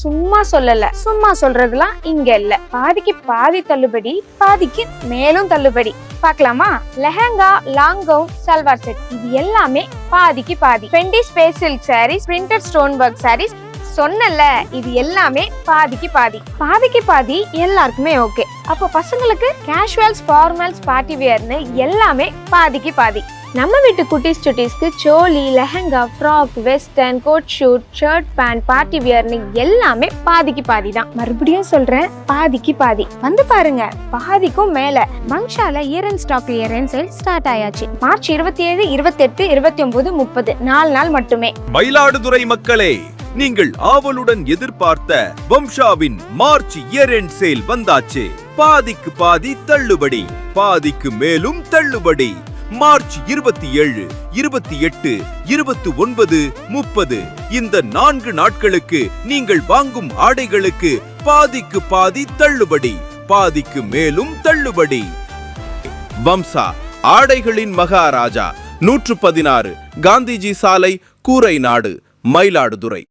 சும்மா சொல்லல, சும்மா சொல்றதுலாம் இங்க இல்ல. பாதிக்கு பாதி தள்ளுபடி, பாதிக்கு மேலும் தள்ளுபடி. பார்க்கலாமா? Lehenga, long gown, salwar set இது எல்லாமே பாதிக்கு பாதி. Fendi space silk saris, printed stone work saris, சொன்னல இது எல்லாமே பாதிக்கு பாதி. பாதிக்கு பாதி எல்லாருக்குமே ஓகே. அப்போ பசங்களுக்கு கேஷுவல்ஸ், ஃபார்மல்ஸ், பார்ட்டி வியர்னு எல்லாமே பாதிக்கு பாதி. நம்ம வீட்டு குட்டீஸ் சுட்டீஸ்க்கு choli, lehenga, frock, western, coat suit, shirt, pant, party வியர்னு எல்லாமே பாதிக்கு பாதி தான். மறுபடியும் சொல்றேன், பாதிக்கு பாதி. வந்து பாருங்க, பாதிக்கும் மேல. மங்ஷால year and stock clearance sale start ஆயாச்சு. மார்ச் 27, 28, 29, 30 4 நாள் மட்டுமே. மயிலாடுதுறை மக்களே, நீங்கள் ஆவலுடன் எதிர்பார்த்த வம்சாவின் மார்ச் இயர் எண்ட் சேல் வந்தாச்சு. பாதிக்கு பாதி தள்ளுபடி, பாதிக்கு மேலும் தள்ளுபடி. மார்ச் 27, 28, 29, 30 இந்த 4 நாட்களுக்கு நீங்கள் வாங்கும் ஆடைகளுக்கு பாதிக்கு பாதி தள்ளுபடி, பாதிக்கு மேலும் தள்ளுபடி. வம்சா ஆடைகளின் மகாராஜா, 116 காந்திஜி சாலை, கூரைநாடு, மயிலாடுதுறை.